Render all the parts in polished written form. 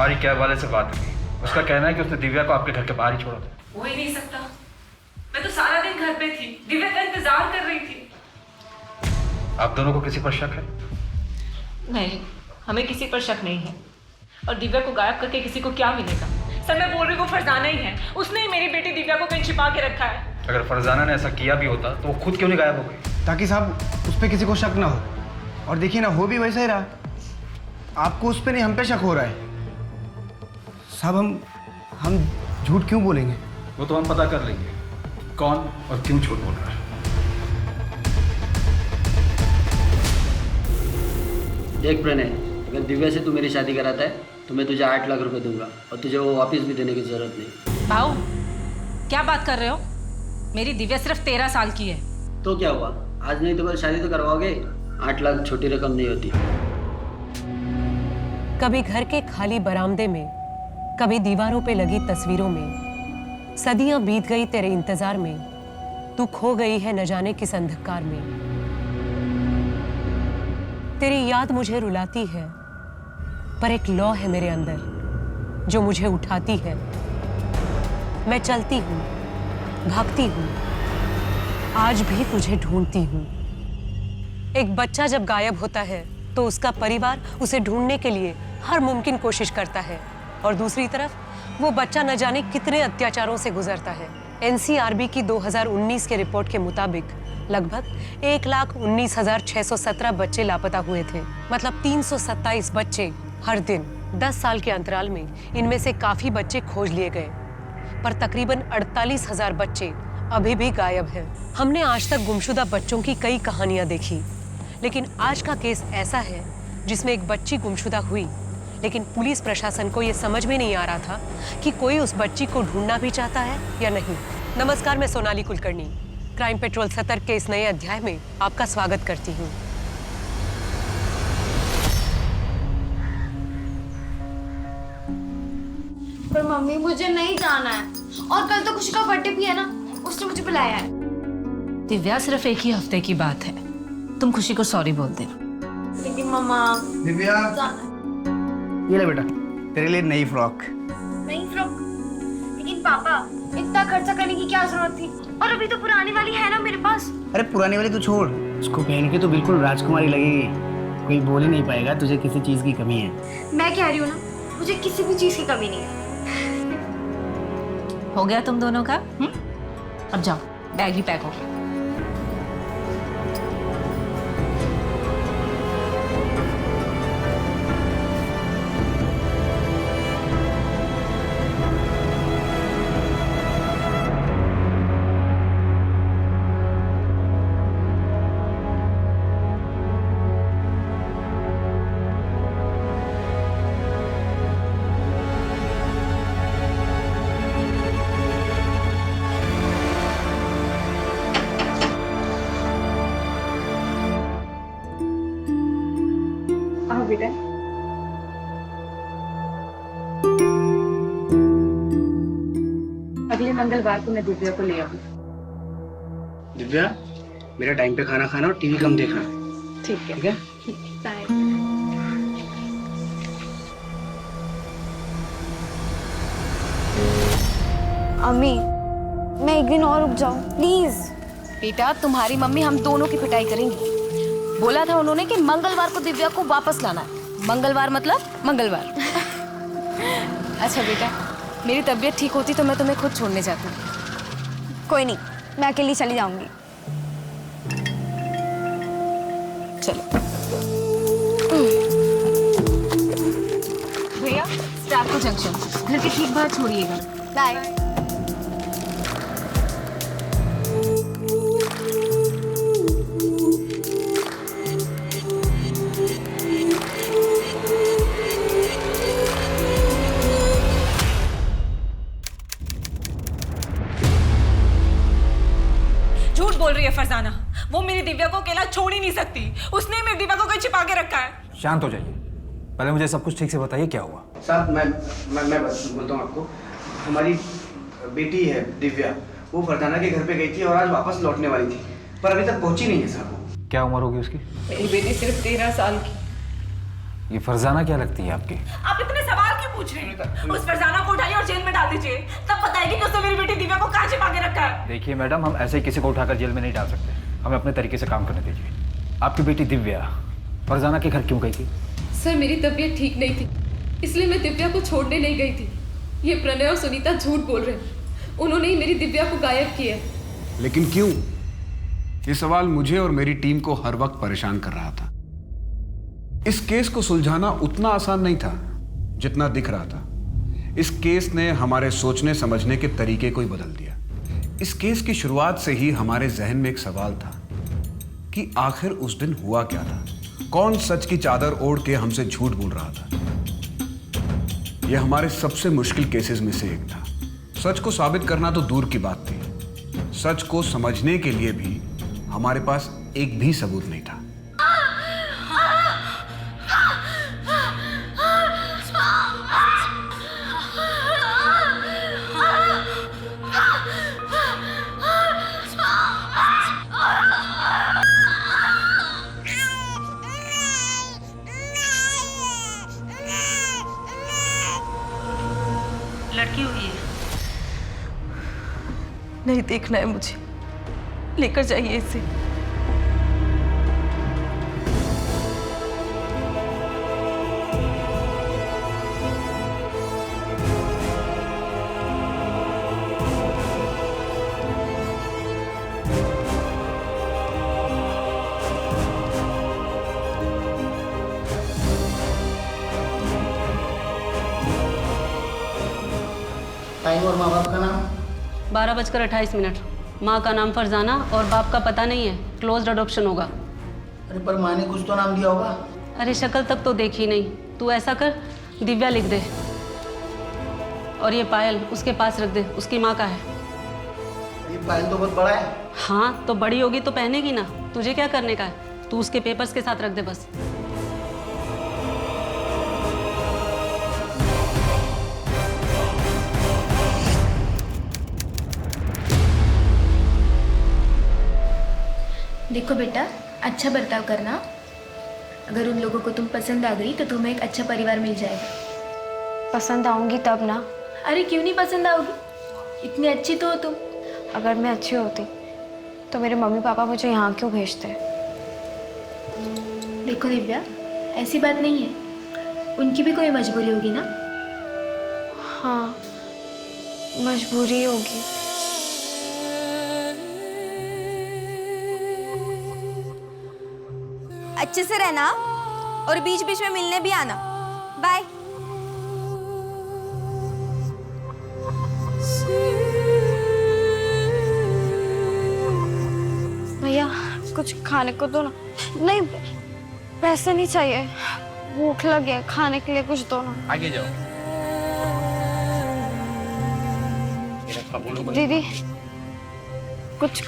हमारी कैब वाले से बात हुई, उसका कहना है कि उसने दिव्या को आपके घर के बाहर ही छोड़ा था। हो ही नहीं सकता, मैं तो सारा दिन घर पे थी, दिव्या का इंतजार कर रही थी। आप दोनों को किसी पर शक है? नहीं, हमें किसी पर शक नहीं है। और दिव्या को गायब करके किसी को क्या मिलेगा? सर मैं बोल रही हूँ वो फरजाना ही है, उसने ही मेरी बेटी दिव्या को कहीं छिपा के रखा है। अगर फरजाना ने ऐसा किया भी होता तो वो खुद क्यों नहीं गायब हो गई? ताकि साहब उस पर किसी को शक ना हो। और देखिए ना, हो भी वैसा ही रहा। आपको उस पर नहीं, हम पे शक हो रहा है। साहब हम झूठ क्यों बोलेंगे? वो तो हम पता कर लेंगे कौन और क्यों झूठ बोल रहा है। देख प्रणय, अगर दिव्या से तू मेरी शादी कराता है तो मैं तुझे 8 लाख रुपए दूंगा और तुझे वो वापस भी देने की जरूरत नहीं। भाऊ क्या बात कर रहे हो? मेरी दिव्या सिर्फ 13 साल की है। तो क्या हुआ, आज नहीं तो कल शादी तो करवाओगे। 8 लाख छोटी रकम नहीं होती। कभी घर के खाली बरामदे में, कभी दीवारों पे लगी तस्वीरों में, सदियां बीत गई तेरे इंतजार में, तू खो गई है न जाने किस अंधकार में। तेरी याद मुझे रुलाती है, पर एक लौ है मेरे अंदर जो मुझे उठाती है। मैं चलती हूँ, भागती हूँ, आज भी तुझे ढूंढती हूँ। एक बच्चा जब गायब होता है तो उसका परिवार उसे ढूंढने के लिए हर मुमकिन कोशिश करता है, और दूसरी तरफ वो बच्चा न जाने कितने अत्याचारों से गुजरता है। एनसीआरबी की 2019 के रिपोर्ट के मुताबिक लगभग 1,19,617 बच्चे लापता हुए थे। मतलब 327 बच्चे हर दिन। 10 साल के अंतराल में इनमें से काफी बच्चे खोज लिए गए, पर तकरीबन 48,000 बच्चे अभी भी गायब हैं। हमने आज तक गुमशुदा बच्चों की कई कहानियां देखी, लेकिन आज का केस ऐसा है जिसमें एक बच्ची गुमशुदा हुई, लेकिन पुलिस प्रशासन को यह समझ में नहीं आ रहा था कि कोई उस बच्ची को ढूंढना भी चाहता है या नहीं। नमस्कार, मैं सोनाली कुलकर्णी क्राइम पेट्रोल सतर्क के इस नए अध्याय में आपका स्वागत करती हूँ। पर मम्मी मुझे नहीं जाना है, और कल तो खुशी का बर्थडे भी है ना, उसने मुझे बुलाया है। दिव्या सिर्फ एक ही हफ्ते की बात है, तुम खुशी को सॉरी बोल देना। लेकिन मम्मा दिव्या, जाना ये ले बेटा, तेरे लिए नई फ्रॉक। नहीं फ्रॉक? लेकिन पापा इतना खर्चा करने की क्या जरूरत थी, और अभी तो पुरानी वाली है ना मेरे पास। अरे पुरानी वाली तो छोड़, उसको पहन के तो बिल्कुल राजकुमारी लगेगी। कोई बोल ही नहीं पाएगा तुझे किसी चीज की कमी है। मैं कह रही हूँ ना, मुझे किसी भी चीज की कमी नहीं है। हो गया तुम दोनों का? अब जाओ, बैग ही पैक हो गया। बेटा अगले मंगलवार को मैं दिव्या को ले आऊंगी। दिव्या, मेरा टाइम पे खाना खाना और टीवी कम देखना। ठीक है। ठीक है? बाय। अम्मी, मैं एक दिन और रुक जाऊं प्लीज। बेटा, तुम्हारी मम्मी हम दोनों की पिटाई करेंगी। बोला था उन्होंने कि मंगलवार को दिव्या को वापस लाना है। मंगलवार मतलब मंगलवार। अच्छा बेटा, मेरी तबीयत ठीक होती तो मैं तुम्हें खुद छोड़ने जाती हूँ। कोई नहीं, मैं अकेली चली जाऊंगी। चलो भैया, स्टाफो जंक्शन घर के ठीक बाहर छोड़िएगा। बाय। झूठ बोल रही है फरजाना, वो मेरी दिव्या को अकेला छोड़ ही नहीं सकती। उसने मेरी दिव्या को कहीं छिपा के रखा है। शांत हो जाइए, पहले मुझे सब कुछ ठीक से बताइए क्या हुआ। साहब मैं बोलता हूँ आपको, हमारी बेटी है दिव्या, वो फरजाना के घर पे गई थी और आज वापस लौटने वाली थी, पर अभी तक पहुंची नहीं है साहब। क्या उम्र होगी उसकी? मेरी बेटी सिर्फ 13 साल की। ये फरजाना क्या लगती है आपकी? आप इतने सवाल क्यों पूछ रहे हैं? उस फरजाना को उठाइए और जेल में डाल दीजिए, तब बताएगी कि उसने मेरी बेटी दिव्या को कहाँ छिपा के रखा है। देखिए मैडम, हम ऐसे ही किसी को उठाकर जेल में नहीं डाल सकते, हमें अपने तरीके से काम करने दीजिए। आपकी बेटी दिव्या फरजाना के घर क्यों गई थी? सर मेरी तबीयत ठीक नहीं थी, इसलिए मैं दिव्या को छोड़ने नहीं गई थी। ये प्रणय और सुनीता झूठ बोल रहे हैं, उन्होंने ही मेरी दिव्या को गायब किया। लेकिन क्यों? ये सवाल मुझे और मेरी टीम को हर वक्त परेशान कर रहा था। इस केस को सुलझाना उतना आसान नहीं था जितना दिख रहा था। इस केस ने हमारे सोचने समझने के तरीके को ही बदल दिया। इस केस की शुरुआत से ही हमारे जहन में एक सवाल था कि आखिर उस दिन हुआ क्या था, कौन सच की चादर ओढ़ के हमसे झूठ बोल रहा था। यह हमारे सबसे मुश्किल केसेस में से एक था। सच को साबित करना तो दूर की बात थी, सच को समझने के लिए भी हमारे पास एक भी सबूत नहीं था। लड़की हुई है। नहीं देखना है मुझे, लेकर जाइए इसे। टाइम और माँ बाप का नाम? 12:28। माँ का नाम फरजाना और बाप का पता नहीं है, क्लोज्ड अडॉप्शन होगा। अरे पर माँ ने कुछ तो नाम दिया होगा। अरे शक्ल तक तो देखी नहीं। तू ऐसा कर, दिव्या लिख दे और ये पायल उसके पास रख दे, उसकी माँ का है। ये पायल तो बहुत बड़ा है। हाँ तो बड़ी होगी तो पहनेगी ना, तुझे क्या करने का है? तू उसके पेपर्स के साथ रख दे बस। देखो बेटा, अच्छा बर्ताव करना। अगर उन लोगों को तुम पसंद आ गई तो तुम्हें एक अच्छा परिवार मिल जाएगा। पसंद आऊंगी तब ना। अरे क्यों नहीं पसंद आओगी, इतनी अच्छी तो हो तुम। अगर मैं अच्छी होती तो मेरे मम्मी पापा मुझे यहाँ क्यों भेजते? देखो दिव्या, ऐसी बात नहीं है, उनकी भी कोई मजबूरी होगी ना। हाँ, मजबूरी होगी। अच्छे से रहना और बीच बीच में मिलने भी आना। बाय। भैया कुछ खाने को दो ना। नहीं, पैसे नहीं चाहिए, भूख लगी है, खाने के लिए कुछ दो ना। आगे जाओ। दीदी कुछ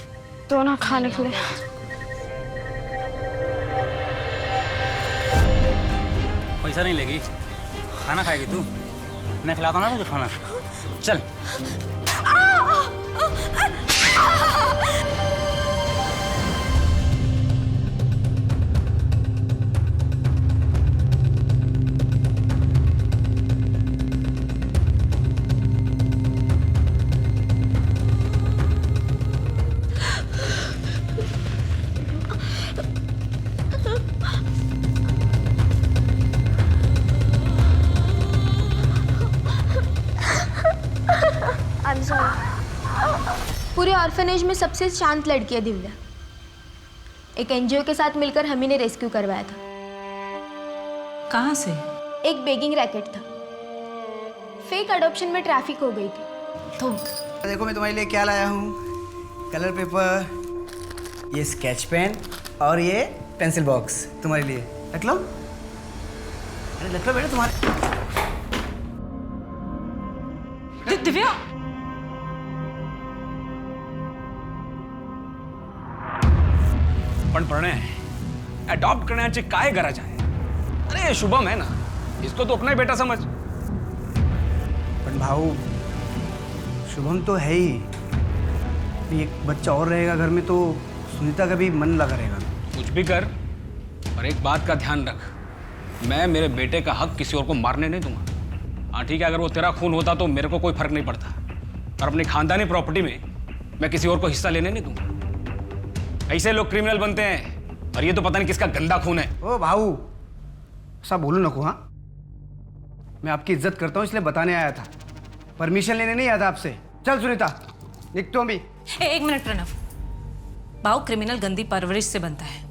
दो ना खाने के लिए। पैसा नहीं लेगी, खाना खाएगी तू? मैं खिलाता ना तुझे खाना, चल। पूरे ऑर्फनेज में सबसे शांत लड़की है दिव्या। एक एनजीओ के साथ मिलकर हम ही ने रेस्क्यू करवाया था। कहाँ से? एक बेगिंग रैकेट था, फेक अडॉप्शन में ट्रैफिक हो गई थी तो। देखो मैं तुम्हारे लिए क्या लाया हूँ, कलर पेपर, ये स्केच पेन और ये पेंसिल बॉक्स तुम्हारे लिए। रख लो, अरे रख लो बेटा तुम्हारे। दिव्या, पण प्रणय अडॉप्ट करण्याची काय गरज आहे? अरे शुभम है ना, इसको तो अपना ही बेटा समझ। पण भाऊ, शुभम तो है ही, एक बच्चा और रहेगा घर में तो सुनीता का भी मन लगा रहेगा। कुछ भी कर, पर एक बात का ध्यान रख, मैं मेरे बेटे का हक किसी और को मारने नहीं दूंगा। हाँ ठीक है, अगर वो तेरा खून होता तो मेरे को कोई फर्क नहीं पड़ता, और अपनी खानदानी प्रॉपर्टी में मैं किसी और को हिस्सा लेने नहीं दूंगा। ऐसे लोग क्रिमिनल बनते हैं, और ये तो पता नहीं किसका गंदा खून है। ओ भाऊ, ऐसा बोलो नको। हाँ, मैं आपकी इज्जत करता हूँ इसलिए बताने आया था, परमिशन लेने नहीं आया था आपसे। चल सुनीता, निकतो अभी। एक मिनट प्रणव, भाऊ क्रिमिनल गंदी परवरिश से बनता है,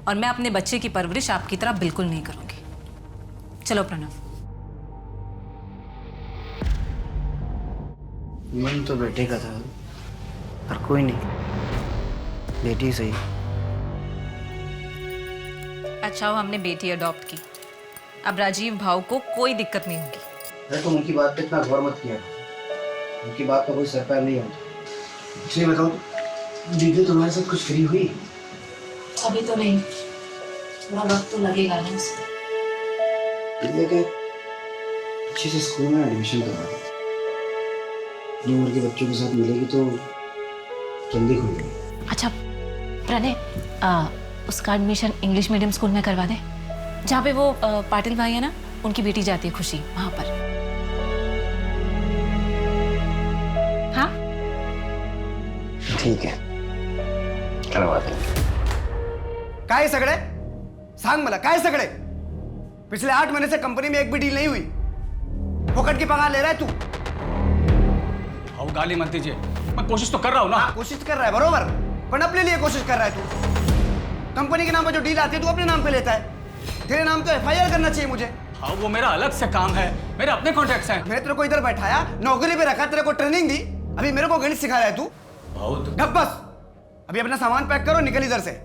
और मैं अपने बच्चे की परवरिश आपकी तरह बिल्कुल नहीं करूंगी। चलो प्रणव। मन तो बेटे का था, पर कोई नहीं, बेटी सही। अच्छा हो हमने बेटी अडॉप्ट की, अब राजीव भाव को कोई दिक्कत नहीं होगी। अरे तुम उनकी बात पे इतना गौर मत किया, उनकी बात का कोई सर पैर नहीं होता। इसलिए बताओ, दीदी तुम्हारे साथ कुछ करी हुई? अभी तो नहीं, थोड़ा वक्त तो लगेगा ना उसको। दीदी के अच्छे से स्कूल में एडमिशन करवा दो, अपनी उम्र के बच्चों के साथ मिलेगी तो जल्दी खुलेगी। अच्छा प्रणय, उसका एडमिशन इंग्लिश मीडियम स्कूल में करवा दे, जहाँ पे वो पाटिल भाई है ना, उनकी बेटी जाती है खुशी, वहां पर। हाँ ठीक है, करवा देंगे। काय सगळे सांग मला, काय सगळे? पिछले 8 महीने से कंपनी में एक भी डील नहीं हुई, फोकट की पगार ले रहा है तू। अब गाली मत दीजिए, मैं कोशिश तो कर रहा हूँ ना। कोशिश कर रहा है बरोबर, पर अपने लिए कोशिश कर रहा है तू। कंपनी के नाम पर जो डील आती है तू अपने नाम पे लेता है, तेरे नाम तो FIR करना चाहिए मुझे। हाँ वो मेरा अलग से काम है, मेरे अपने कॉन्ट्रैक्ट्स हैं। मैंने तेरे को इधर बैठाया, नौकरी पे रखा, तेरे को ट्रेनिंग दी, अभी मेरे को गणित सिखा रहा है तू। बहुत ढप बस, अभी अपना सामान पैक करो, निकल इधर से।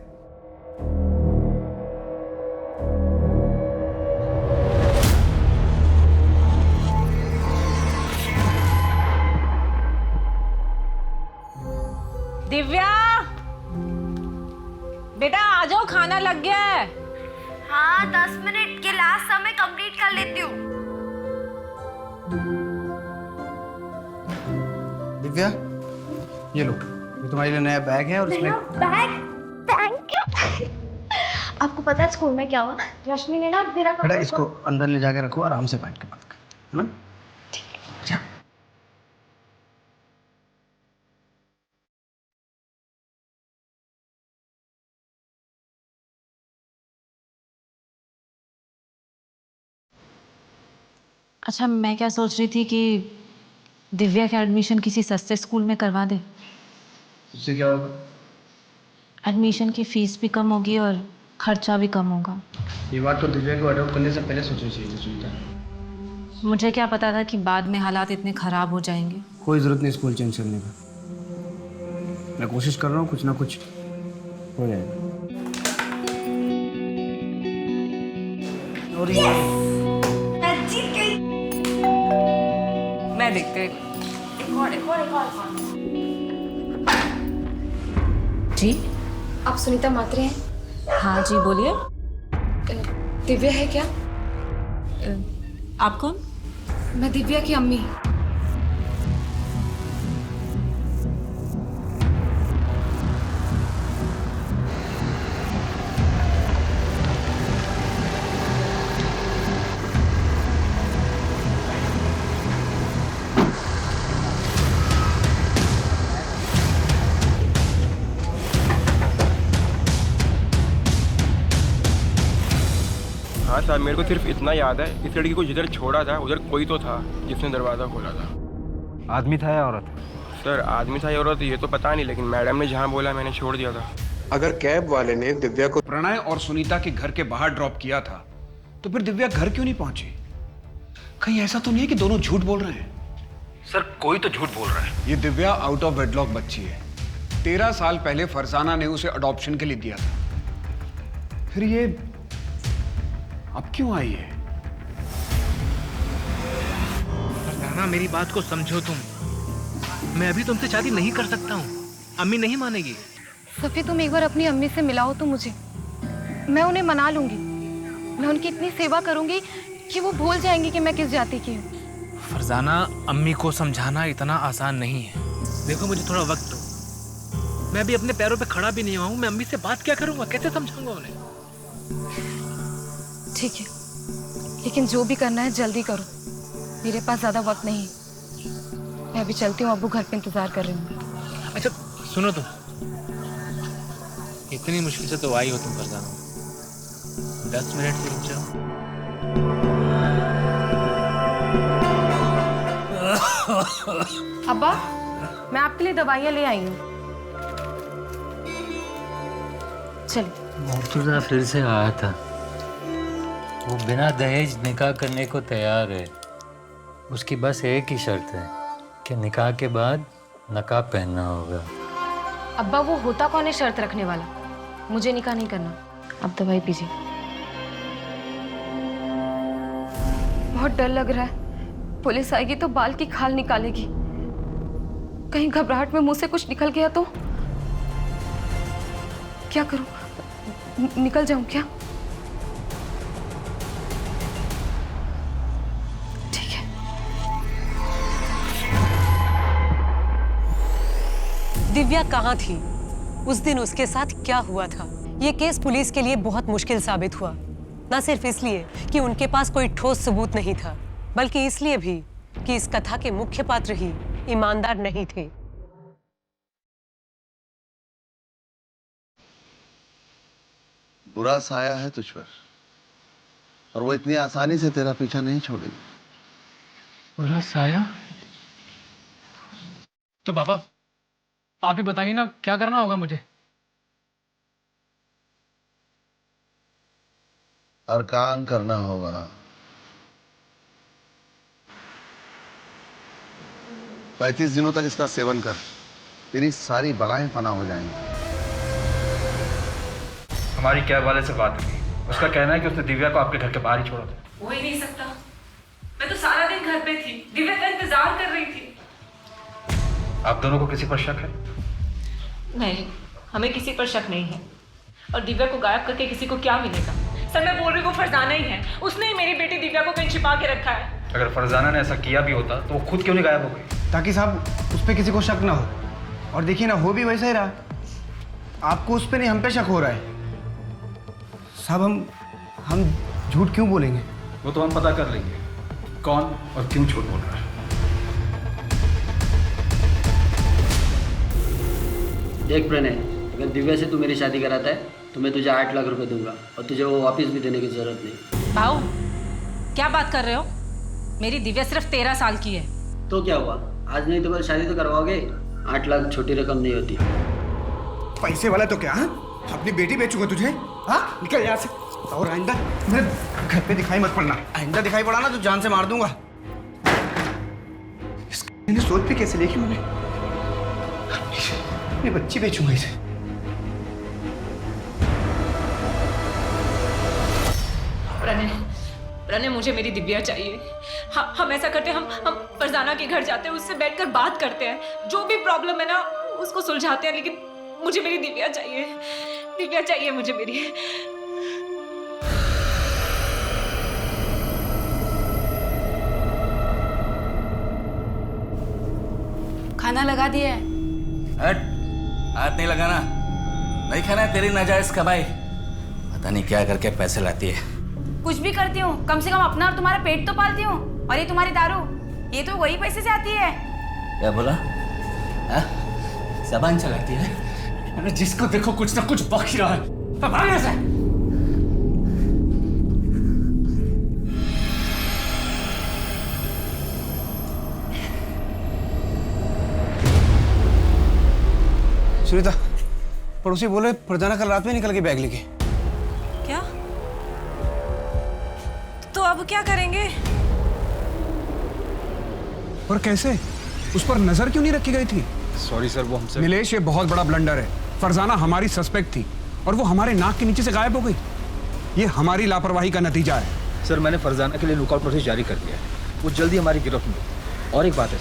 दिव्या, बेटा आ जाओ, खाना लग गया है। हाँ 10 मिनट के लास्ट समय कंप्लीट कर लेती हूँ। दिव्या ये लो, ये तुम्हारे लिए नया बैग है और इसमें बैग, थैंक यू। आपको पता है स्कूल में क्या हुआ? रश्मि ने ना मेरा बेटा इसको अंदर ले जाके रखो, आराम से बैठ के बात कर, है ना? ठीक है। अच्छा मैं क्या सोच रही थी कि दिव्या का एडमिशन किसी सस्ते स्कूल में करवा दे, उससे क्या होगा? एडमिशन की फीस भी कम होगी और खर्चा भी कम होगा। ये बात तो दिव्या को अडॉप्ट करने से पहले सोचनी चाहिए सुनीता। मुझे क्या पता था कि बाद में हालात इतने खराब हो जाएंगे। कोई जरूरत नहीं स्कूल चेंज करने का, मैं कोशिश कर रहा हूँ, कुछ ना कुछ हो जाएगा। और मैं देखते जी। आप सुनीता मात्रे हैं? हाँ जी बोलिए। दिव्या है क्या? आप कौन? मैं दिव्या की अम्मी। हाँ साहब, मेरे को सिर्फ इतना याद है, इस लड़की को जिधर छोड़ा था उधर कोई तो था जिसने दरवाज़ा खोला था। आदमी था या औरत? सर आदमी था या औरत ये तो पता नहीं, लेकिन मैडम ने जहाँ बोला मैंने छोड़ दिया था। अगर कैब वाले ने दिव्या को प्रणय और सुनीता के घर के बाहर ड्रॉप किया था तो फिर दिव्या घर क्यों नहीं पहुंची? कहीं ऐसा तो नहीं है कि दोनों झूठ बोल रहे हैं? सर कोई तो झूठ बोल रहा है। ये दिव्या आउट ऑफ वेडलॉक बच्ची है। 13 साल पहले फरजाना ने उसे अडॉप्शन के लिए दिया था, फिर ये अब क्यों आई है? फरजाना मेरी बात को समझो तुम, मैं अभी तुमसे शादी नहीं कर सकता हूँ, अम्मी नहीं मानेगी। सफी तुम एक बार अपनी अम्मी से मिलाओ तो मुझे, मैं उन्हें मना लूंगी, मैं उनकी इतनी सेवा करूंगी कि वो भूल जाएंगी कि मैं किस जाति की हूँ। फरजाना अम्मी को समझाना इतना आसान नहीं है। देखो मुझे थोड़ा वक्त दो, मैं अभी अपने पैरों पे खड़ा भी नहीं हुआ हूँ, मैं अम्मी से बात क्या करूंगा, कैसे समझाऊंगा उन्हें? ठीक है, लेकिन जो भी करना है जल्दी करो, मेरे पास ज़्यादा वक्त नहीं है। मैं अभी चलती हूँ, अब्बू घर पे इंतज़ार कर रही हूँ। अच्छा सुनो तुम, इतनी मुश्किल से तो आई हो तुम फरजाना, 10 मिनट से रुक जाओ। अब्बा, मैं आपके लिए दवाइयाँ ले आई हूँ। चलो। मुर्तुजा फिर से आया था। वो बिना दहेज निकाह करने को तैयार है। उसकी बस एक ही शर्त है कि निकाह के बाद नकाब पहनना होगा। अब्बा, वो होता कौन है शर्त रखने वाला? मुझे निकाह नहीं करना। अब दवाई पीजिए। बहुत डर लग रहा है, पुलिस आएगी तो बाल की खाल निकालेगी। कहीं घबराहट में मुंह से कुछ निकल गया तो क्या करूं? निकल जाऊं क्या? ठीक है। दिव्या कहाँ थी? उस दिन उसके साथ क्या हुआ था? ये केस पुलिस के लिए बहुत मुश्किल साबित हुआ, न सिर्फ इसलिए कि उनके पास कोई ठोस सबूत नहीं था, बल्कि इसलिए भी कि इस कथा के मुख्य पात्र ही ईमानदार नहीं थे। बुरा साया है तुझ पर, और वो इतनी आसानी से तेरा पीछा नहीं छोड़ेगी। बुरा साया? तो पापा आप ही बताइए ना, क्या करना होगा मुझे? अरकान करना होगा। 35 दिनों तक इसका सेवन कर, तेरी सारी बलाएं फना हो जाएंगी। हमारी कैब वाले से बात हुई, उसका कहना है कि उसने दिव्या को आपके घर के बाहर ही छोड़ा था। हो ही नहीं सकता, मैं तो सारा दिन घर पे थी, दिव्या का इंतजार कर रही थी। आप दोनों को किसी पर शक है? नहीं, हमें किसी पर शक नहीं है। और दिव्या को गायब करके किसी को क्या मिलेगा? सर मैं बोल रही हूँ, वो फरजाना ही है। उसने ही मेरी बेटी दिव्या को कहीं छिपा के रखा है। अगर फरजाना ने ऐसा किया भी होता तो वो खुद क्यों नहीं गायब हो गई? ताकि साहब उस पर किसी को शक ना हो। और देखिए ना, हो भी वैसा ही रहा। आपको उस पर नहीं, हम पे शक हो रहा है। साहब हम झूठ क्यों बोलेंगे? वो तो हम पता कर लेंगे कौन और क्यों झूठ बोल रहा है। देख प्रणय, अगर दिव्या से तू मेरी शादी कराता है तो मैं तुझे 8 लाख रुपए दूंगा और तुझे वो वापस भी देने की जरूरत नहीं। भाऊ क्या बात कर रहे हो? मेरी दिव्या सिर्फ 13 साल की है। तो क्या हुआ, आज नहीं तो कल शादी तो करवाओगे। 8 लाख छोटी रकम नहीं होती। पैसे वाला तो क्या? अपनी बेटी बेचूंगा तुझे? हाँ, निकल यहाँ से। और आइंदा मेरे घर पे दिखाई मत पड़ना। आइंदा दिखाई पड़ा ना तो जान से मार दूंगा। मैंने सोच भी कैसे ली कि मैंने अपनी बच्ची बेचूंगा इसे। प्रणय, मुझे मेरी दिव्या चाहिए। हम ऐसा करते हैं, हम फरजाना के घर जाते हैं, उससे बैठकर बात करते हैं, जो भी प्रॉब्लम है ना उसको सुलझाते हैं, लेकिन मुझे मेरी दिव्या चाहिए। दिव्या चाहिए मुझे मेरी। खाना लगा दिया है। हट, हाथ नहीं लगाना। नहीं खाना है तेरी नाजायज कमाई। पता नहीं क्या करके पैसे लाती है। कुछ भी करती हूँ, कम से कम अपना और तुम्हारा पेट तो पालती हूँ। और ये तुम्हारी दारू, ये तो वही पैसे से आती है। क्या बोला? ज़बान चलाती है। जिसको देखो कुछ ना कुछ बक ही रहा है। भाग यहाँ से। सुनीता, पड़ोसी बोले फरजाना कल रात में निकल के बैग लेके। क्या? तो अब क्या करेंगे? पर कैसे? उस पर नजर क्यों नहीं रखी गई थी? सॉरी सर, वो हमसे। नीलेश, ये बहुत बड़ा ब्लंडर है। फरजाना हमारी सस्पेक्ट थी और वो हमारे नाक के नीचे से गायब हो गई। ये हमारी लापरवाही का नतीजा है। सर मैंने फरजाना के लिए लुकआउट नोटिस जारी कर दिया है, वो जल्दी हमारी गिरफ्त में। और एक बात है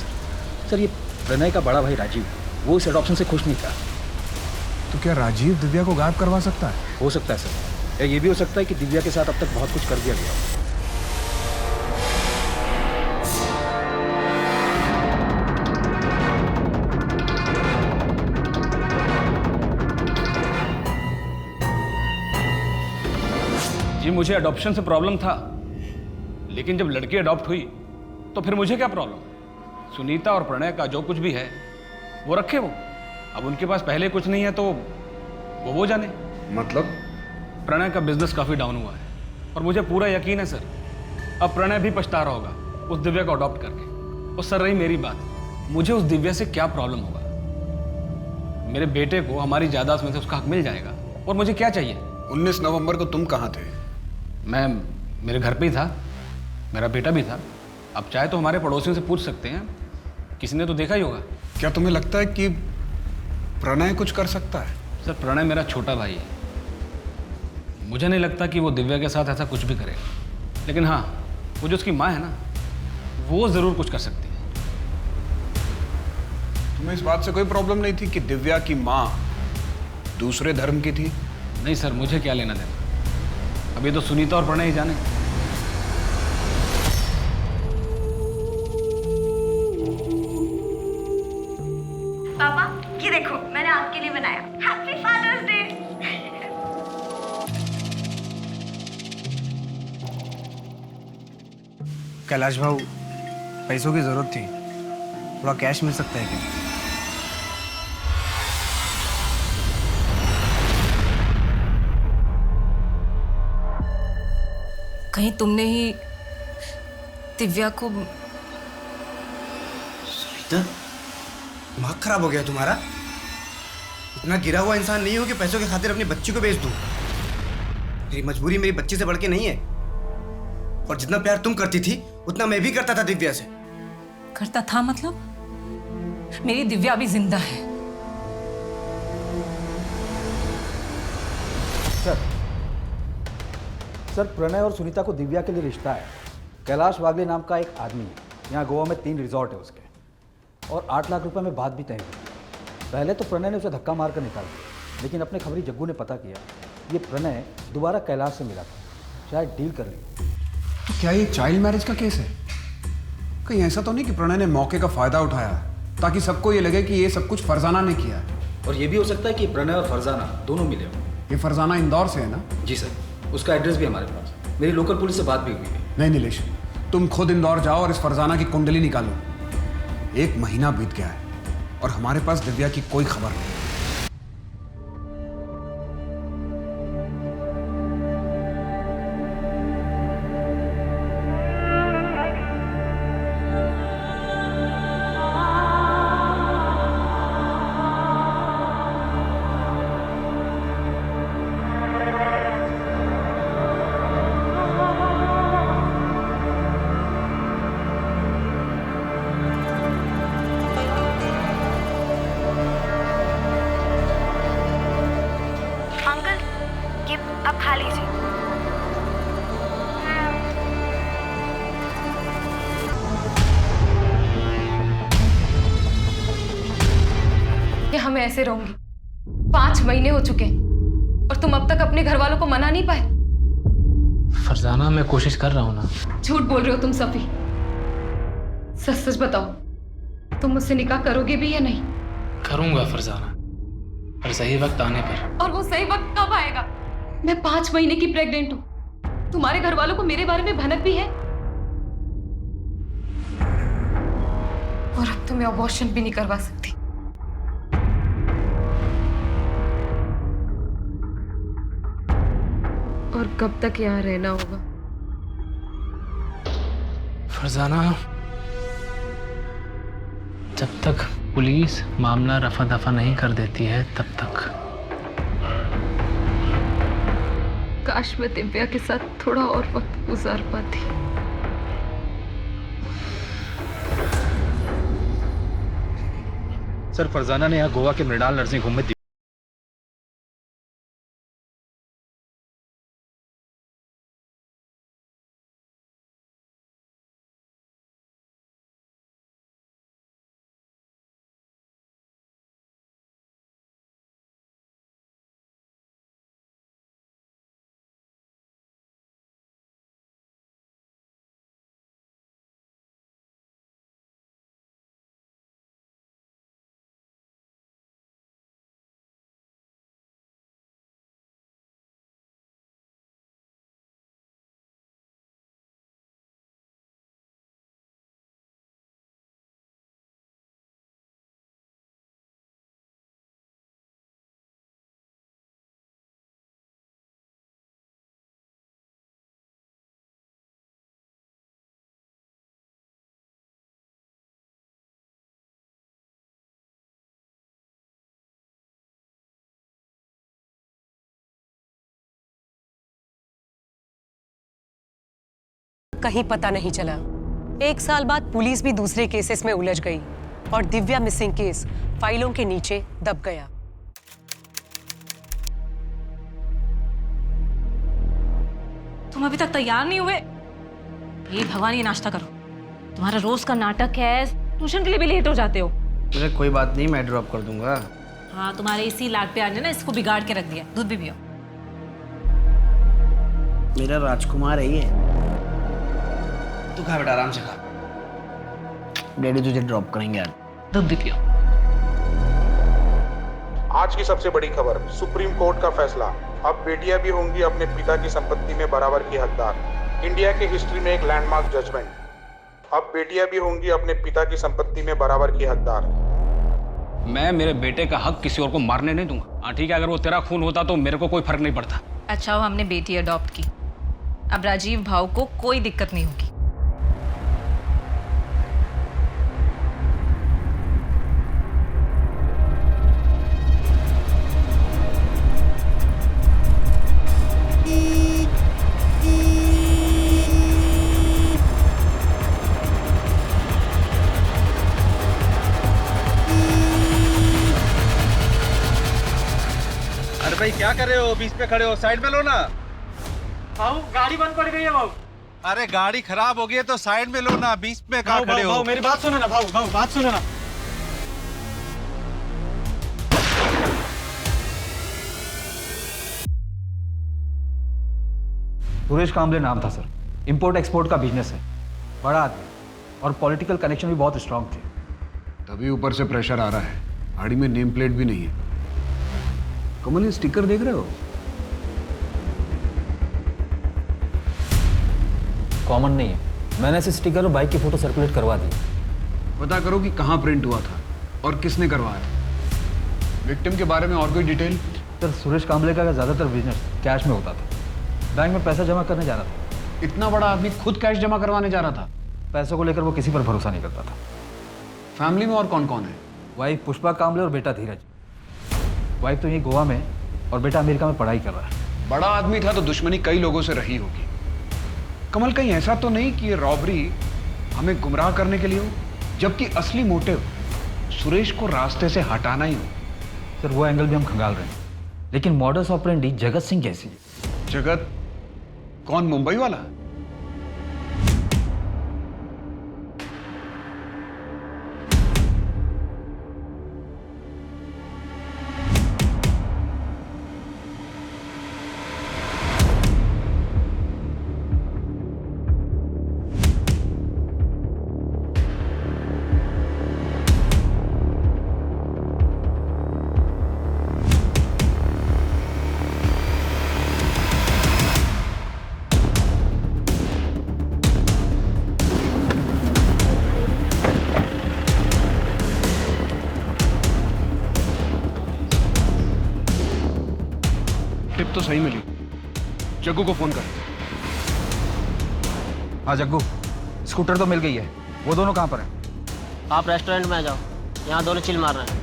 सर, ये प्रणय का बड़ा भाई राजीव, वो इस एडॉप्शन से खुश नहीं था। तो क्या राजीव दिव्या को गायब करवा सकता है? हो सकता है सर, या ये भी हो सकता है कि दिव्या के साथ अब तक बहुत कुछ कर दिया गया। जी मुझे अडॉप्शन से प्रॉब्लम था, लेकिन जब लड़की अडॉप्ट हुई तो फिर मुझे क्या प्रॉब्लम? सुनीता और प्रणय का जो कुछ भी है वो रखे वो। अब उनके पास पहले कुछ नहीं है तो वो जाने। मतलब? प्रणय का बिजनेस काफ़ी डाउन हुआ है और मुझे पूरा यकीन है सर, अब प्रणय भी पछता रहा होगा उस दिव्या को अडॉप्ट करके। और सर रही मेरी बात, मुझे उस दिव्या से क्या प्रॉब्लम होगा? मेरे बेटे को हमारी जायदाद में से उसका हक मिल जाएगा और मुझे क्या चाहिए? 19 नवंबर को तुम कहाँ थे? मैं मेरे घर पे ही था, मेरा बेटा भी था। अब चाहे तो हमारे पड़ोसियों से पूछ सकते हैं, किसी ने तो देखा ही होगा। क्या तुम्हें लगता है कि प्रणय कुछ कर सकता है? सर प्रणय मेरा छोटा भाई है, मुझे नहीं लगता कि वो दिव्या के साथ ऐसा कुछ भी करेगा। लेकिन हाँ, वो जो उसकी माँ है ना, वो ज़रूर कुछ कर सकती है। तुम्हें इस बात से कोई प्रॉब्लम नहीं थी कि दिव्या की माँ दूसरे धर्म की थी? नहीं सर, मुझे क्या लेना देना, अभी तो सुनीता और प्रणय ही जाने। पापा ये देखो मैंने आपके लिए बनाया, हैप्पी फादर्स डे। कैलाश भाऊ, पैसों की जरूरत थी, थोड़ा कैश मिल सकता है क्या? कहीं तुमने ही दिव्या को? दिमाग खराब हो गया तुम्हारा? इतना गिरा हुआ इंसान नहीं हो कि पैसों के खातिर अपनी बच्ची को बेच दूं। मेरी मजबूरी मेरी बच्ची से बढ़ के नहीं है, और जितना प्यार तुम करती थी उतना मैं भी करता था दिव्या से। करता था मतलब? मेरी दिव्या अभी जिंदा है। सर प्रणय और सुनीता को दिव्या के लिए रिश्ता है। कैलाश वागले नाम का एक आदमी है, यहाँ गोवा में 3 रिजॉर्ट है उसके, और 8 लाख रुपए में बात भी तय हुई। पहले तो प्रणय ने उसे धक्का मार कर निकाल दिया, लेकिन अपने खबरी जग्गू ने पता किया ये प्रणय दोबारा कैलाश से मिला था, शायद डील कर ली। तो क्या ये चाइल्ड मैरिज का केस है? कहीं ऐसा तो नहीं कि प्रणय ने मौके का फायदा उठाया ताकि सबको ये लगे कि ये सब कुछ फरजाना ने किया है? और ये भी हो सकता है कि प्रणय और फरजाना दोनों मिले हों। ये फरजाना इंदौर से है ना? जी सर, उसका एड्रेस भी हमारे पास, मेरी लोकल पुलिस से बात भी हुई है। नहीं नीलेश, तुम खुद इंदौर जाओ और इस फरजाना की कुंडली निकालो। 1 महीना बीत गया है और हमारे पास दिव्या की कोई खबर नहीं। आप खा लीजिए। कि हम ऐसे रहूंगी? 5 महीने हो चुके हैं और तुम अब तक अपने घर वालों को मना नहीं पाए। फरजाना मैं कोशिश कर रहा हूँ ना। झूठ बोल रहे हो तुम सभी। सच सच बताओ, तुम मुझसे निकाह करोगे भी या नहीं? करूंगा फरजाना, पर सही वक्त आने पर। और वो सही वक्त कब आएगा? मैं 5 महीने की प्रेग्नेंट हूँ। तुम्हारे घर वालों को मेरे बारे में भनक भी है, और अब तो मैं अबॉर्शन भी नहीं करवा सकती। और कब तक यहाँ रहना होगा? फरजाना, जब तक पुलिस मामला रफा दफा नहीं कर देती है तब तक। काश मैं दिव्या के साथ थोड़ा और वक्त गुजार पाती। सर फरजाना ने यहाँ गोवा के मृणाल नर्सिंग होम में कहीं पता नहीं चला। 1 साल बाद पुलिस भी दूसरे केसेस में उलझ गई और दिव्या मिसिंग केस फाइलों के नीचे दब गया। तुम अभी तक तैयार नहीं हुए? ये भगवान, ये नाश्ता करो। तुम्हारा रोज का नाटक है, ट्यूशन के लिए भी लेट हो जाते हो। मुझे कोई बात नहीं, मैं ड्रॉप कर दूंगा। हाँ, तुम्हारे इसी लाड प्यार ने ना इसको बिगाड़ के रख दिया। दूध भी पियो। मेरा राजकुमार है ये। तू खा बेटा, आराम से खा। डैडी तुझे ड्रॉप करेंगे यार। दूध भी पियो। आज की सबसे बड़ी खबर, सुप्रीम कोर्ट का फैसला। अब बेटियां भी होंगी अपने पिता की संपत्ति में बराबर की हकदार। इंडिया की हिस्ट्री में एक लैंडमार्क जजमेंट। अब बेटियां भी होंगी अपने पिता की संपत्ति में बराबर की हकदार। मैं मेरे बेटे का हक किसी और को मारने नहीं दूंगा। हाँ ठीक है, अगर वो तेरा खून होता तो मेरे को कोई फर्क नहीं पड़ता। अच्छा, वो हमने बेटी अडॉप्ट की, अब राजीव भाव को कोई दिक्कत नहीं होगी। भाई क्या कर रहे हो? बीच पे खड़े हो, साइड में लो ना। भाऊ गाड़ी बंद पड़ गई है भाऊ। अरे गाड़ी खराब हो गई है तो साइड में लो ना, बीच में कहाँ खड़े हो? भाऊ मेरी बात सुनो ना, भाऊ बात सुनो ना। सुरेश कांबले नाम था सर। इंपोर्ट एक्सपोर्ट का बिजनेस है, बड़ा आदमी और पॉलिटिकल कनेक्शन भी बहुत स्ट्रांग थे। तभी ऊपर से प्रेशर आ रहा है। गाड़ी में नेम प्लेट भी नहीं है। कमल, ये स्टिकर देख रहे हो? कॉमन नहीं है। मैंने ऐसे स्टिकर और बाइक की फोटो सर्कुलेट करवा दी। पता करो कि कहाँ प्रिंट हुआ था और किसने करवाया। विक्टिम के बारे में और कोई डिटेल? सर, सुरेश कांबले का ज़्यादातर बिजनेस कैश में होता था। बैंक में पैसा जमा करने जा रहा था। इतना बड़ा आदमी खुद कैश जमा करवाने जा रहा था? पैसों को लेकर वो किसी पर भरोसा नहीं करता था। फैमिली में और कौन कौन है? वाइफ पुष्पा कांबले और बेटा धीरज। वाइफ तो यहीं गोवा में और बेटा अमेरिका में पढ़ाई कर रहा है। बड़ा आदमी था तो दुश्मनी कई लोगों से रही होगी। कमल, कहीं ऐसा तो नहीं कि ये रॉबरी हमें गुमराह करने के लिए हो, जबकि असली मोटिव सुरेश को रास्ते से हटाना ही हो? सर, वो एंगल भी हम खंगाल रहे हैं, लेकिन मॉडस ऑपरेंडी जगत सिंह कैसी है? जगत कौन? मुंबई वाला? टिप तो सही मिली। जग्गू को फोन कर। हाँ जग्गू, स्कूटर तो मिल गई है। वो दोनों कहाँ पर हैं? आप रेस्टोरेंट में आ जाओ, यहाँ दोनों चिल मार रहे हैं।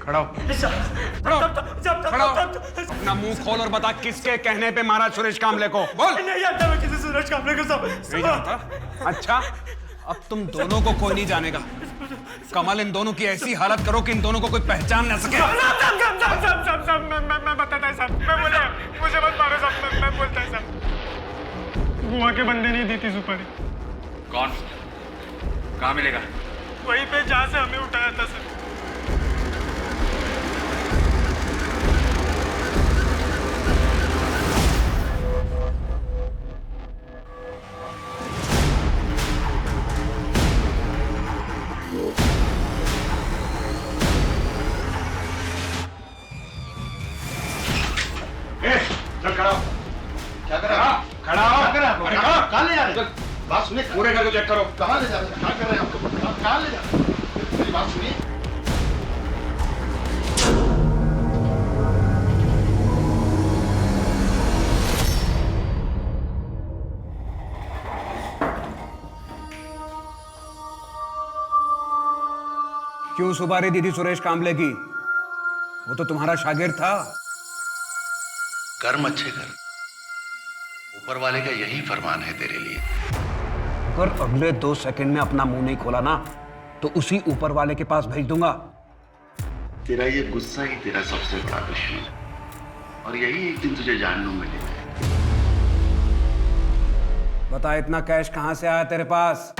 खड़ा हो। खड़ा हो। अपना मुंह खोल और बता किसके कहने पे मारा सुरेश कांबले को? बोल। नहीं जानता मैं किसी सुरेश कांबले को। नहीं जानता? अच्छा, अब तुम दोनों को कोई नहीं जानेगा। कमल, इन दोनों की ऐसी हालत करो कि इन दोनों को कोई पहचान न सके। मैं बताता है साहब, मैं बोले मुझे मत मारो साहब, मैं बोलता है साहब। गोवा के बंदे नहीं दी थी सुपारी। कौन? कहाँ मिलेगा? वहीं पे जहाँ से हमें उठाया था सर। खड़ा हो। क्या कर रहे हो? खड़ा हो। क्या कर रहे हो? कहाँ ले जा रहे हो? बात सुनिए। पूरे घर को चेक करो। कहाँ ले जा रहे हो? क्या कर रहे हैं आपको? कहाँ ले जा रहे हो? मेरी बात सुनिए। क्यों सुपारी दी थी सुरेश कांबले की? वो तो तुम्हारा शागिर्द था। कर्म अच्छे कर, ऊपर वाले का यही फरमान है तेरे लिए। अगर अगले 2 सेकंड में अपना मुंह नहीं खोला ना तो उसी ऊपर वाले के पास भेज दूंगा। तेरा ये गुस्सा ही तेरा सबसे बड़ा दुश्मन है, और यही एक दिन तुझे जहन्नुम में ले जाएगा। बता, इतना कैश कहां से आया तेरे पास?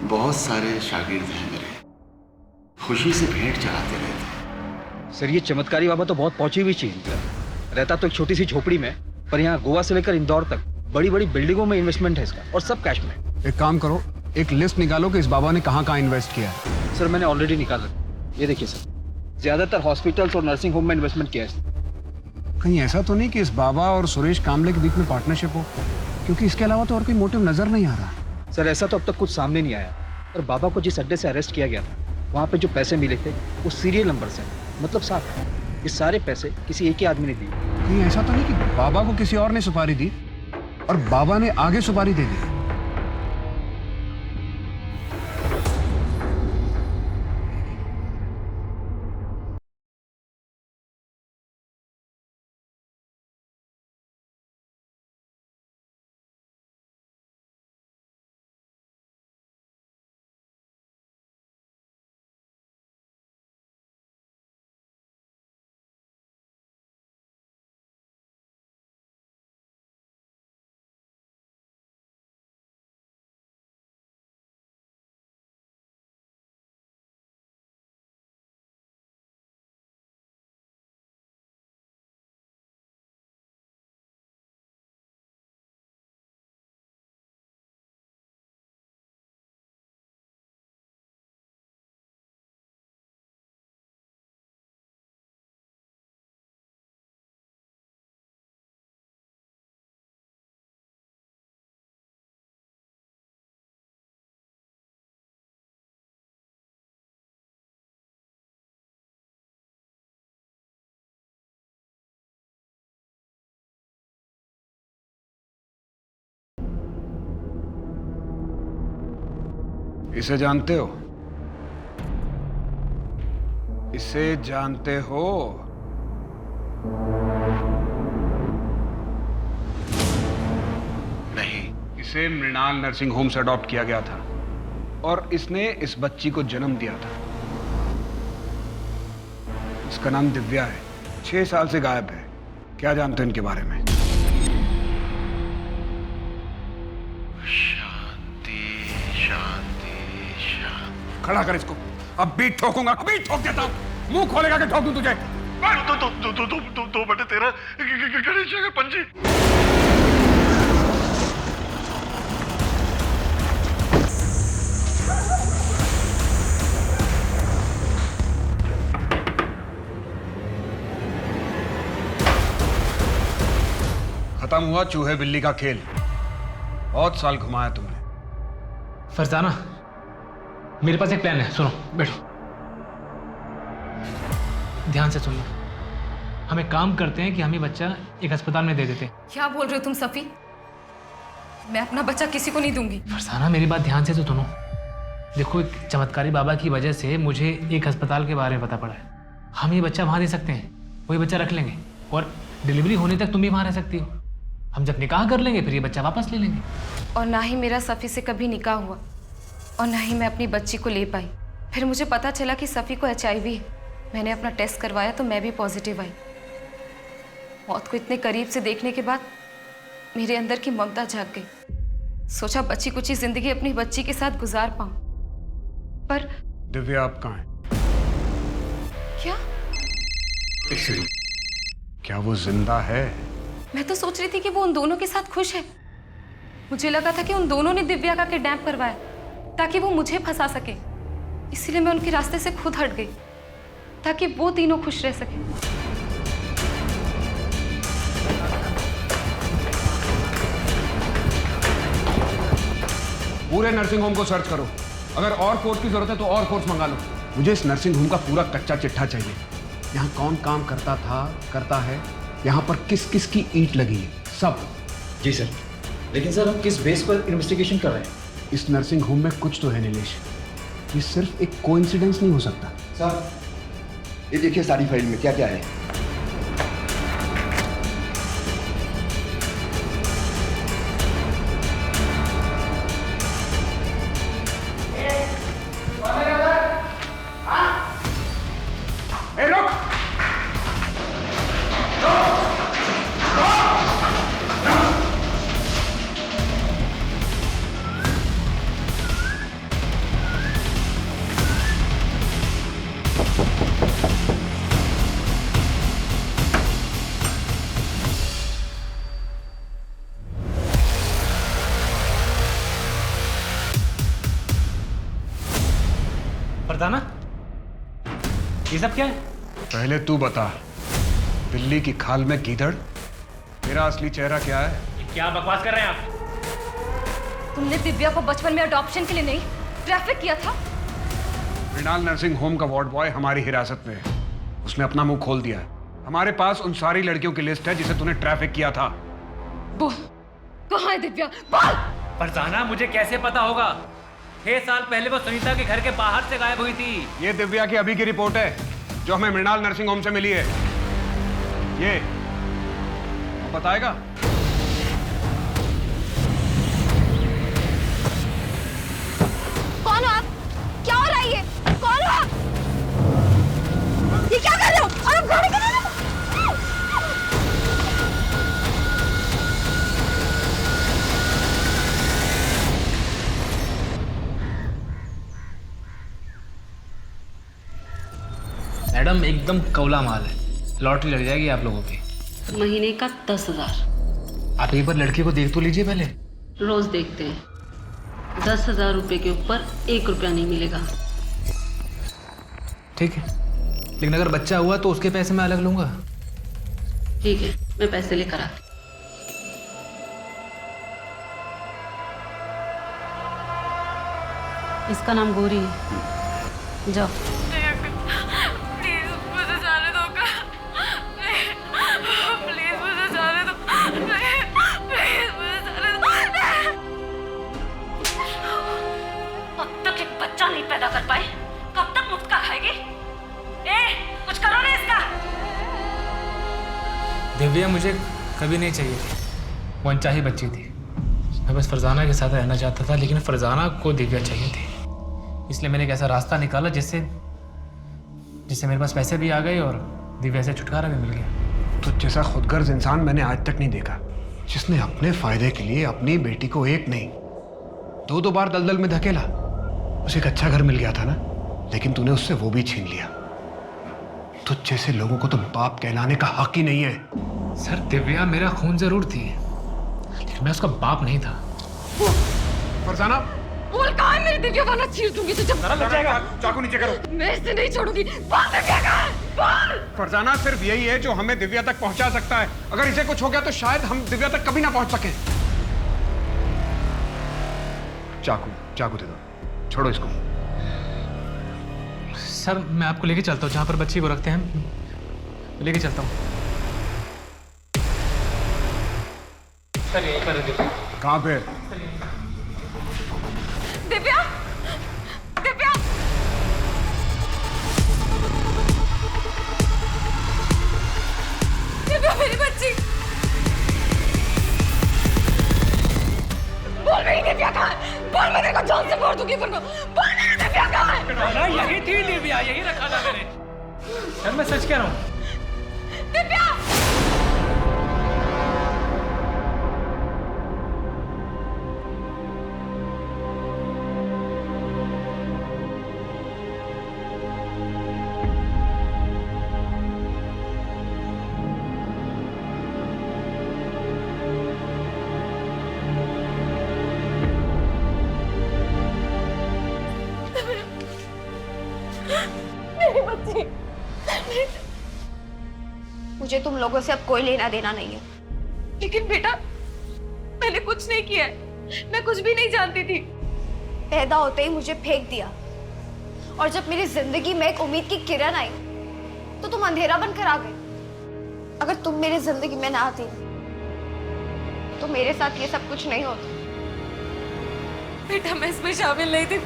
बहुत सारे शागिर्द हैं मेरे, खुशी से भेंट चढ़ाते रहते हैं। सर ये चमत्कारी बाबा तो बहुत पहुंची हुई चीज है। रहता तो एक छोटी सी झोपड़ी में, पर यहाँ गोवा से लेकर इंदौर तक बड़ी बड़ी बिल्डिंगों में इन्वेस्टमेंट है इसका, और सब कैश में। एक काम करो, एक लिस्ट निकालो कि इस बाबा ने कहां कहां इन्वेस्ट किया है। सर मैंने ऑलरेडी निकाला, ये देखिए सर, ज्यादातर हॉस्पिटल्स और नर्सिंग होम में इन्वेस्टमेंट किया है। कहीं ऐसा तो नहीं कि इस बाबा और सुरेश कांबले के बीच में पार्टनरशिप हो? क्योंकि इसके अलावा तो और कोई मोटिव नजर नहीं आ रहा। सर ऐसा तो अब तक कुछ सामने नहीं आया, और बाबा को जिस अड्डे से अरेस्ट किया गया था वहाँ पे जो पैसे मिले थे वो सीरियल नंबर से, मतलब साफ है ये सारे पैसे किसी एक ही आदमी ने दिए। कहीं ऐसा तो नहीं कि बाबा को किसी और ने सुपारी दी और बाबा ने आगे सुपारी दे दी? इसे जानते हो? इसे जानते हो? नहीं। इसे मृणाल नर्सिंग होम से अडॉप्ट किया गया था और इसने इस बच्ची को जन्म दिया था। इसका नाम दिव्या है, 6 साल से गायब है। क्या जानते हो इनके बारे में? खड़ा कर इसको, अब भी ठोकूंगा, अभी ठोक देता हूं। मुंह खोलेगा कि ठोक दूं तुझे? 2/13 गणेश का पंजी। खत्म हुआ चूहे बिल्ली का खेल। बहुत साल घुमाया तुमने। फरजाना, मेरे पास एक प्लान है, सुनो, बैठो, ध्यान से सुनो। हम एक काम करते हैं कि हम ये बच्चा एक अस्पताल में दे देते हैं। क्या बोल रहे हो तुम सफी? मैं अपना बच्चा किसी को नहीं दूंगी। फरजाना, मेरी बात ध्यान से तो सुनो। देखो, एक चमत्कारी बाबा की वजह से मुझे एक अस्पताल के बारे में पता पड़ा है। हम ये बच्चा वहाँ दे सकते हैं, वही बच्चा रख लेंगे, और डिलीवरी होने तक तुम भी वहाँ रह सकती हो। हम जब निकाह कर लेंगे फिर ये बच्चा वापस ले लेंगे। और ना ही मेरा सफ़ी से कभी निकाह हुआ, और ना ही मैं अपनी बच्ची को ले पाई। फिर मुझे पता चला कि सफ़ी को HIV है। मैंने अपना टेस्ट करवाया तो मैं भी पॉजिटिव आई। मौत को इतने करीब से देखने के बाद मेरे अंदर की ममता जाग गई। सोचा बच्ची कुछ जिंदगी अपनी बच्ची के साथ गुजार पाऊं, पर दिव्या आप कहाँ हैं? क्या? क्या वो जिंदा है? मैं तो सोच रही थी कि वो उन दोनों के साथ खुश है। मुझे लगा था कि उन दोनों ने दिव्या का किडनैप करवाया ताकि वो मुझे फंसा सके। इसीलिए मैं उनके रास्ते से खुद हट गई ताकि वो तीनों खुश रह सके। पूरे नर्सिंग होम को सर्च करो। अगर और फोर्स की जरूरत है तो और फोर्स मंगा लो। मुझे इस नर्सिंग होम का पूरा कच्चा चिट्ठा चाहिए। यहाँ कौन काम करता था, करता है, यहाँ पर किस किस की ईंट लगी है, सब। जी सर, लेकिन सर हम किस बेस पर इन्वेस्टिगेशन कर रहे हैं? इस नर्सिंग होम में कुछ तो है नीलेश। ये सिर्फ एक कोइंसिडेंस नहीं हो सकता। सर ये देखिए सारी फाइल में क्या क्या है। फरजाना, ये सब क्या है? पहले तू बता, बिल्ली की खाल में गीदड़, तेरा असली चेहरा क्या है? क्या बकवास कर रहे हैं आप? तुमने दिव्या को बचपन में अडॉप्शन के लिए नहीं, ट्रैफिक किया था। मृणाल नर्सिंग होम का वार्ड बॉय हमारी हिरासत में है। उसने अपना मुंह खोल दिया है। हमारे पास उन सारी लड़कियों की लिस्ट है जिसे तूने ट्रैफिक किया था। बोल, कहाँ है दिव्या? बोल। फरजाना, मुझे कैसे पता होगा? 6 साल पहले वो सुनीता के घर के बाहर से गायब हुई थी। ये दिव्या की अभी की रिपोर्ट है जो हमें मृणाल नर्सिंग होम से मिली है। ये बताएगा? कौन हो आप? क्या हो रहा है ये? कौन हो आप? ये क्या कर रहे हो? और आप गाड़ी कर रहे हो? मैडम, एकदम कौला माल है। लॉटरी लग जाएगी आप लोगों की। महीने का 10,000। आप एक बार लड़की को देख तो लीजिए पहले। रोज देखते हैं। 10,000 रुपए के ऊपर 1 रुपया नहीं मिलेगा। ठीक है, लेकिन अगर बच्चा हुआ तो उसके पैसे मैं अलग लूंगा। ठीक है, मैं पैसे लेकर आती। इसका नाम गौरी है। जाओ। नहीं पैदा कर पाए, कब तक मुफ्त का खाएगी? कुछ करो ना इसका। दिव्या मुझे कभी नहीं चाहिए थी, वो अनचाही बच्ची थी। मैं बस फरजाना के साथ रहना चाहता था, लेकिन फरजाना को दिव्या चाहिए थी। इसलिए मैंने एक ऐसा रास्ता निकाला जिससे मेरे पास पैसे भी आ गए और दिव्या से छुटकारा भी मिल गया। तो जैसा खुदगर्ज इंसान मैंने आज तक नहीं देखा, जिसने अपने फायदे के लिए अपनी बेटी को एक नहीं 2 बार दलदल में धकेला। उसे एक अच्छा घर मिल गया था ना, लेकिन तूने उससे वो भी छीन लिया। तुझ जैसे लोगों को तो बाप कहलाने का हक ही नहीं है। सर, दिव्या मेरा खून जरूर थी, लेकिन मैं उसका बाप नहीं था। फरजाना, बोल, कहाँ है मेरी दिव्या? वरना चीर दूंगी तुझे। लग जाएगा। चाकू नीचे करो। मैं इसे नहीं छोड़ूंगी। बोल, दिव्या कहाँ है? बोल। फरजाना, सिर्फ यही है जो हमें दिव्या तक पहुंचा सकता है। अगर इसे कुछ हो गया तो शायद हम दिव्या तक कभी ना पहुंच सके। चाकू दे दो, छोड़ो इसको। सर, मैं आपको लेके चलता हूँ जहाँ पर बच्ची को रखते हैं, लेके चलता हूँ। सर, यहीं पर है। कहाँ पे? दिव्या, दिव्या, दिव्या मेरी बच्ची। बोल, मेरी दिव्या कहाँ है? बोल, मैं तेरे को जान से मार दूंगी वरना। बोल, मेरी दिव्या कहाँ है? यही थी दिव्या, यही रखा था मैंने। सर, मैं सच कह रहा हूँ। दिव्या! मेरी बच्ची। मुझे तुम लोगों से अब कोई लेना देना नहीं है। लेकिन बेटा, मैंने कुछ नहीं किया है। मैं कुछ भी नहीं जानती थी। पैदा होते ही मुझे फेंक दिया, और जब मेरी जिंदगी में एक उम्मीद की किरण आई तो तुम अंधेरा बनकर आ गए। अगर तुम मेरी जिंदगी में ना आती तो मेरे साथ ये सब कुछ नहीं होता। बेटा, मैं इसमें शामिल नहीं थी।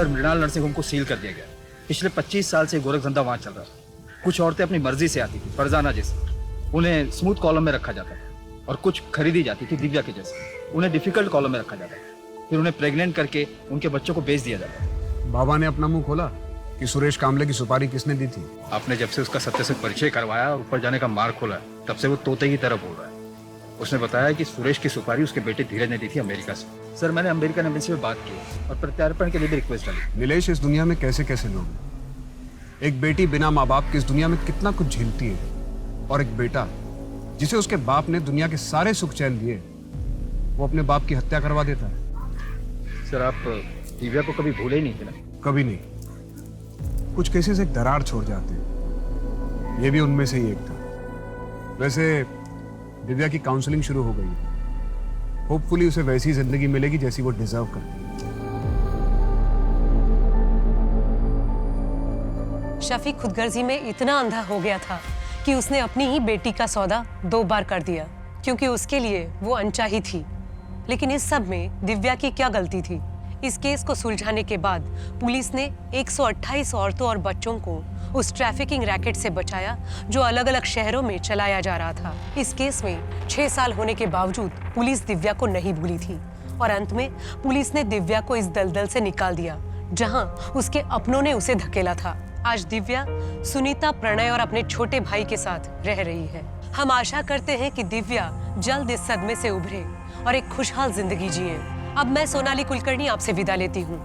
सर, मृणाल नर्सिंग होम को सील कर दिया गया। पिछले 25 साल से गोरख धंधा वहाँ चल रहा था। कुछ औरतें अपनी मर्जी से आती थी, फरजाना जैसे, उन्हें स्मूथ कॉलम में रखा जाता था, और कुछ खरीदी जाती थी दिव्या के जैसे, उन्हें डिफिकल्ट कॉलम में रखा जाता था, फिर उन्हें प्रेग्नेंट करके उनके बच्चों को बेच दिया जाता था। बाबा ने अपना मुंह खोला कि सुरेश कामले की सुपारी किसने दी थी। आपने जब से उसका सत्य से परिचय करवाया और ऊपर जाने का मार्ग खोला, तब से वो तोते की तरह बोल रहा है। उसने बताया कि सुरेश की सुपारी उसके बेटे धीरज ने दी थी अमेरिका से। सर, मैंने अमेरिकन एम्बेसी में बात की और प्रत्यार्पण के लिए भी रिक्वेस्ट डाली। नीलेश, इस दुनिया में कैसे कैसे लोग हैं। एक बेटी बिना माँ बाप के इस दुनिया में कितना कुछ झेलती है, और एक बेटा जिसे उसके बाप ने दुनिया के सारे सुख चैन दिए, वो अपने बाप की हत्या करवा देता है। सर, आप दिव्या को कभी भूले ही नहीं थे ना? कभी नहीं। कुछ केसेस एक दरार छोड़ जाते हैं, ये भी उनमें से ही एक था। वैसे दिव्या की काउंसलिंग शुरू हो गई है। होपफुली उसे वैसी जिंदगी मिलेगी जैसी वो डिजर्व करती है। शफीक खुदगर्जी में इतना अंधा हो गया था कि उसने अपनी ही बेटी का सौदा 2 बार कर दिया, क्योंकि उसके लिए वो अनचाही थी। लेकिन इस सब में दिव्या की क्या गलती थी? इस केस को सुलझाने के बाद पुलिस ने 128 औरतों और बच्चों को उस ट्रैफिकिंग रैकेट से बचाया जो अलग अलग शहरों में चलाया जा रहा था। इस केस में 6 साल होने के बावजूद पुलिस दिव्या को नहीं भूली थी, और अंत में पुलिस ने दिव्या को इस दलदल से निकाल दिया जहां उसके अपनों ने उसे धकेला था। आज दिव्या सुनीता, प्रणय और अपने छोटे भाई के साथ रह रही है। हम आशा करते हैं कि दिव्या जल्द इस सदमे से उभरे और एक खुशहाल जिंदगी जिए। अब मैं सोनाली कुलकर्णी आपसे विदा लेती हूँ।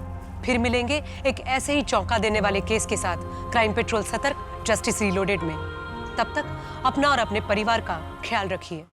फिर मिलेंगे एक ऐसे ही चौंका देने वाले केस के साथ क्राइम पेट्रोल सतर्क, जस्टिस रीलोडेड में। तब तक अपना और अपने परिवार का ख्याल रखिए।